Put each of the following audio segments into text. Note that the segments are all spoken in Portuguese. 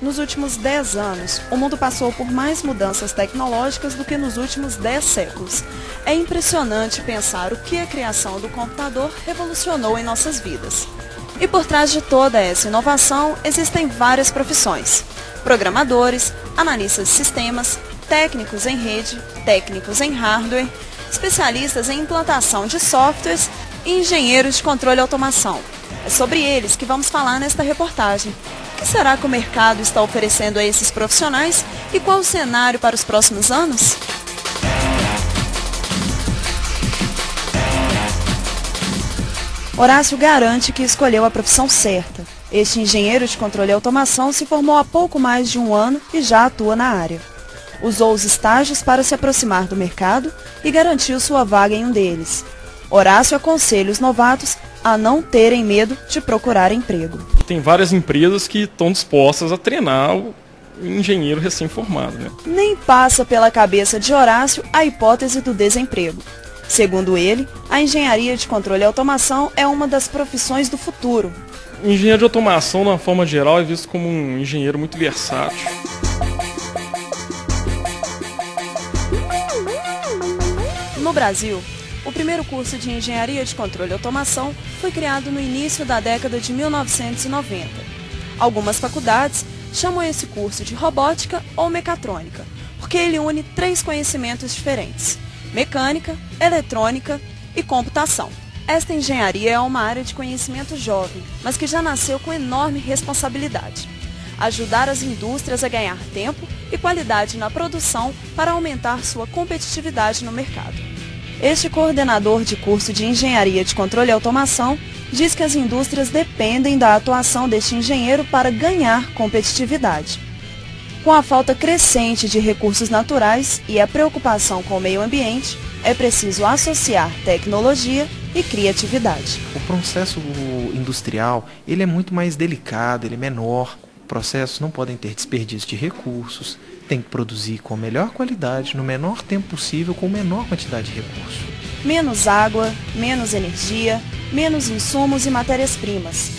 Nos últimos 10 anos, o mundo passou por mais mudanças tecnológicas do que nos últimos 10 séculos. É impressionante pensar o que a criação do computador revolucionou em nossas vidas. E por trás de toda essa inovação, existem várias profissões. Programadores, analistas de sistemas, técnicos em rede, técnicos em hardware, especialistas em implantação de softwares e engenheiros de controle e automação. É sobre eles que vamos falar nesta reportagem. O que será que o mercado está oferecendo a esses profissionais e qual o cenário para os próximos anos? Horácio garante que escolheu a profissão certa. Este engenheiro de controle e automação se formou há pouco mais de um ano e já atua na área. Usou os estágios para se aproximar do mercado e garantiu sua vaga em um deles. Horácio aconselha os novatos a não terem medo de procurar emprego. Tem várias empresas que estão dispostas a treinar o engenheiro recém-formado, né? Nem passa pela cabeça de Horácio a hipótese do desemprego. Segundo ele, a engenharia de controle e automação é uma das profissões do futuro. O engenheiro de automação, de uma forma geral, é visto como um engenheiro muito versátil. No Brasil, o primeiro curso de engenharia de controle e automação foi criado no início da década de 1990. Algumas faculdades chamam esse curso de robótica ou mecatrônica, porque ele une 3 conhecimentos diferentes: mecânica, eletrônica e computação. Esta engenharia é uma área de conhecimento jovem, mas que já nasceu com enorme responsabilidade: ajudar as indústrias a ganhar tempo e qualidade na produção para aumentar sua competitividade no mercado. Este coordenador de curso de engenharia de controle e automação diz que as indústrias dependem da atuação deste engenheiro para ganhar competitividade. Com a falta crescente de recursos naturais e a preocupação com o meio ambiente, é preciso associar tecnologia e criatividade. O processo industrial, ele é muito mais delicado, ele é menor. Processos não podem ter desperdício de recursos, tem que produzir com a melhor qualidade, no menor tempo possível, com menor quantidade de recursos. Menos água, menos energia, menos insumos e matérias-primas.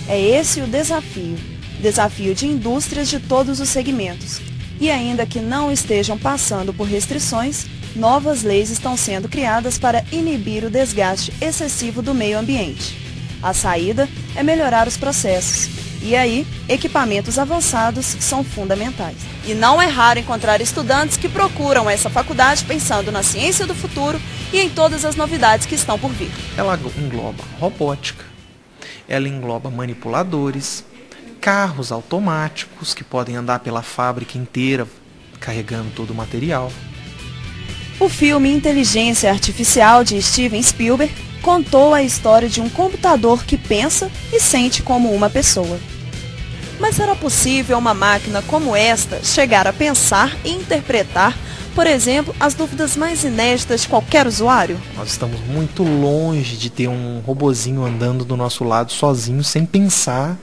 É esse o desafio de indústrias de todos os segmentos. E ainda que não estejam passando por restrições, novas leis estão sendo criadas para inibir o desgaste excessivo do meio ambiente. A saída é melhorar os processos. E aí, equipamentos avançados são fundamentais. E não é raro encontrar estudantes que procuram essa faculdade pensando na ciência do futuro e em todas as novidades que estão por vir. Ela engloba robótica, ela engloba manipuladores, carros automáticos que podem andar pela fábrica inteira carregando todo o material. O filme Inteligência Artificial de Steven Spielberg contou a história de um computador que pensa e sente como uma pessoa. Mas será possível uma máquina como esta chegar a pensar e interpretar, por exemplo, as dúvidas mais inéditas de qualquer usuário? Nós estamos muito longe de ter um robozinho andando do nosso lado sozinho, sem pensar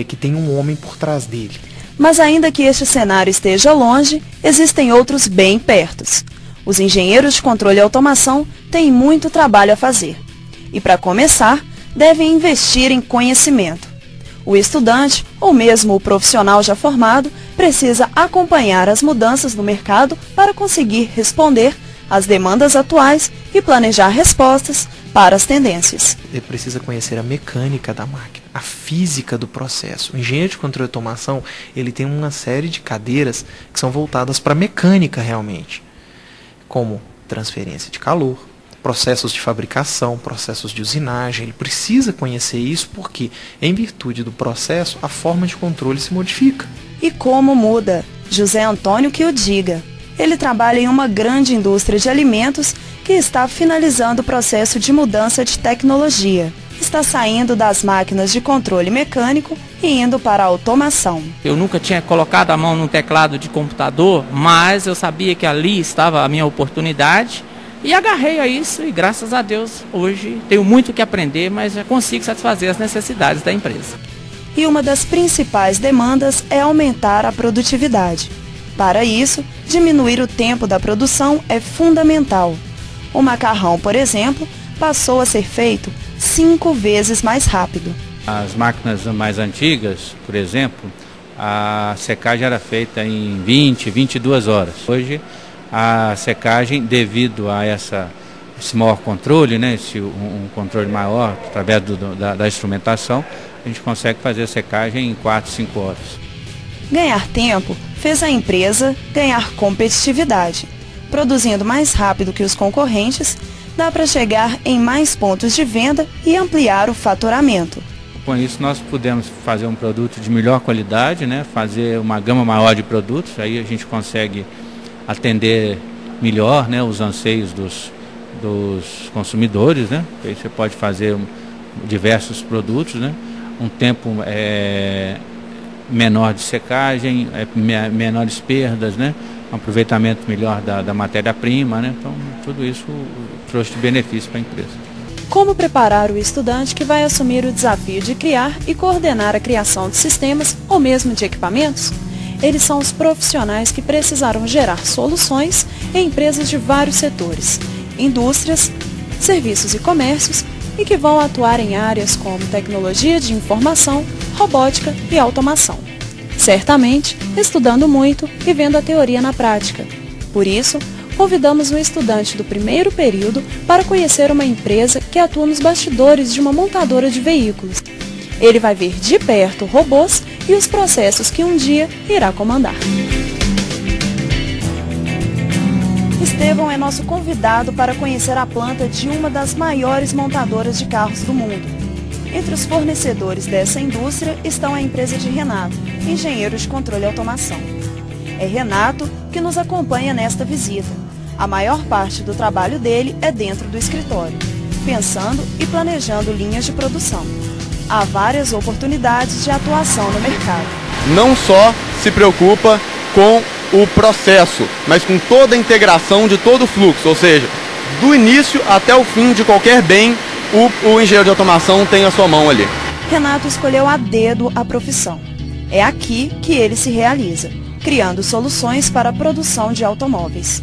que tem um homem por trás dele. Mas ainda que este cenário esteja longe, existem outros bem perto. Os engenheiros de controle e automação têm muito trabalho a fazer. E para começar, devem investir em conhecimento. O estudante, ou mesmo o profissional já formado, precisa acompanhar as mudanças no mercado para conseguir responder às demandas atuais e planejar respostas para as tendências. Ele precisa conhecer a mecânica da máquina, a física do processo. O engenheiro de controle e automação, ele tem uma série de cadeiras que são voltadas para a mecânica realmente, como transferência de calor, processos de fabricação, processos de usinagem. Ele precisa conhecer isso porque, em virtude do processo, a forma de controle se modifica. E como muda? José Antônio que o diga. Ele trabalha em uma grande indústria de alimentos que está finalizando o processo de mudança de tecnologia. Está saindo das máquinas de controle mecânico e indo para a automação. Eu nunca tinha colocado a mão no teclado de computador, mas eu sabia que ali estava a minha oportunidade e agarrei a isso e, graças a Deus, hoje tenho muito que aprender, mas já consigo satisfazer as necessidades da empresa. E uma das principais demandas é aumentar a produtividade. Para isso, diminuir o tempo da produção é fundamental. O macarrão, por exemplo, passou a ser feito 5 vezes mais rápido. As máquinas mais antigas, por exemplo, a secagem era feita em 20, 22 horas. Hoje a secagem, devido a esse maior controle, né, um controle maior através da instrumentação, a gente consegue fazer a secagem em 4, 5 horas. Ganhar tempo fez a empresa ganhar competitividade. Produzindo mais rápido que os concorrentes, dá para chegar em mais pontos de venda e ampliar o faturamento. Com isso nós pudemos fazer um produto de melhor qualidade, né, fazer uma gama maior de produtos, aí a gente consegue atender melhor, né, os anseios dos consumidores, né? Aí você pode fazer diversos produtos, né? Um tempo menor de secagem, menores perdas, né? Um aproveitamento melhor da matéria-prima, né? Então tudo isso trouxe de benefício para a empresa. Como preparar o estudante que vai assumir o desafio de criar e coordenar a criação de sistemas ou mesmo de equipamentos? Eles são os profissionais que precisarão gerar soluções em empresas de vários setores, indústrias, serviços e comércios, e que vão atuar em áreas como tecnologia de informação, robótica e automação. Certamente, estudando muito e vendo a teoria na prática. Por isso, convidamos um estudante do primeiro período para conhecer uma empresa que atua nos bastidores de uma montadora de veículos. Ele vai ver de perto robôs e os processos que um dia irá comandar. Estevão é nosso convidado para conhecer a planta de uma das maiores montadoras de carros do mundo. Entre os fornecedores dessa indústria estão a empresa de Renato, engenheiro de controle e automação. É Renato que nos acompanha nesta visita. A maior parte do trabalho dele é dentro do escritório, pensando e planejando linhas de produção. Há várias oportunidades de atuação no mercado. Não só se preocupa com o processo, mas com toda a integração de todo o fluxo, ou seja, do início até o fim de qualquer bem, o engenheiro de automação tem a sua mão ali. Renato escolheu a dedo a profissão. É aqui que ele se realiza, criando soluções para a produção de automóveis.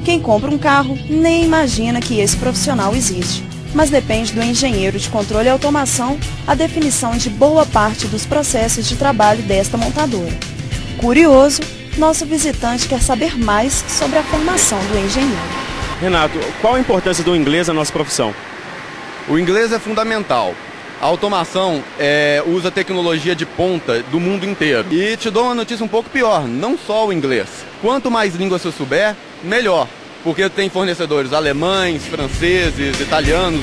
Quem compra um carro nem imagina que esse profissional existe, mas depende do engenheiro de controle e automação a definição de boa parte dos processos de trabalho desta montadora. Curioso, nosso visitante quer saber mais sobre a formação do engenheiro. Renato, qual a importância do inglês na nossa profissão? O inglês é fundamental. A automação usa tecnologia de ponta do mundo inteiro. E te dou uma notícia um pouco pior, não só o inglês. Quanto mais línguas você souber, melhor. Porque tem fornecedores alemães, franceses, italianos.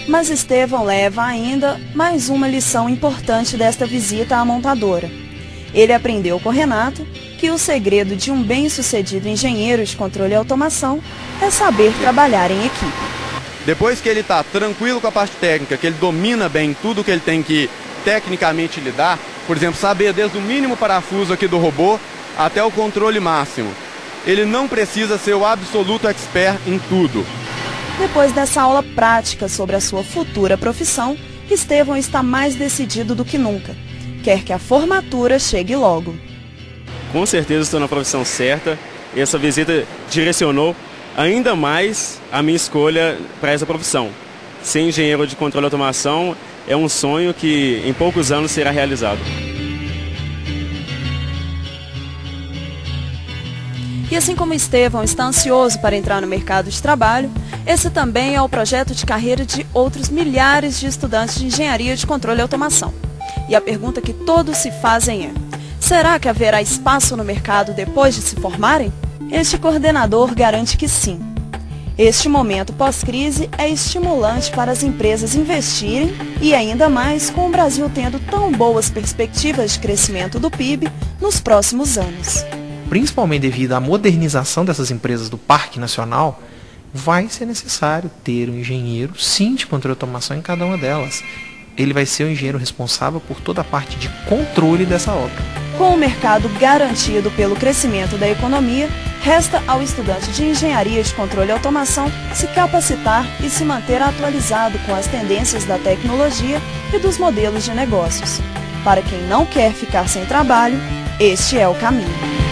Mas Estevão leva ainda mais uma lição importante desta visita à montadora. Ele aprendeu com Renato que o segredo de um bem-sucedido engenheiro de controle e automação é saber trabalhar em equipe. Depois que ele está tranquilo com a parte técnica, que ele domina bem tudo que ele tem que tecnicamente lidar, por exemplo, saber desde o mínimo parafuso aqui do robô até o controle máximo. Ele não precisa ser o absoluto expert em tudo. Depois dessa aula prática sobre a sua futura profissão, Estevão está mais decidido do que nunca. Quer que a formatura chegue logo. Com certeza estou na profissão certa. Essa visita direcionou ainda mais a minha escolha para essa profissão. Ser engenheiro de controle e automação é um sonho que em poucos anos será realizado. E assim como Estevão está ansioso para entrar no mercado de trabalho, esse também é o projeto de carreira de outros milhares de estudantes de engenharia de controle e automação. E a pergunta que todos se fazem é: será que haverá espaço no mercado depois de se formarem? Este coordenador garante que sim. Este momento pós-crise é estimulante para as empresas investirem e ainda mais com o Brasil tendo tão boas perspectivas de crescimento do PIB nos próximos anos. Principalmente devido à modernização dessas empresas do Parque Nacional, vai ser necessário ter um engenheiro, sim, de controle de automação em cada uma delas. Ele vai ser o engenheiro responsável por toda a parte de controle dessa obra. Com o mercado garantido pelo crescimento da economia, resta ao estudante de engenharia de controle e automação se capacitar e se manter atualizado com as tendências da tecnologia e dos modelos de negócios. Para quem não quer ficar sem trabalho, este é o caminho.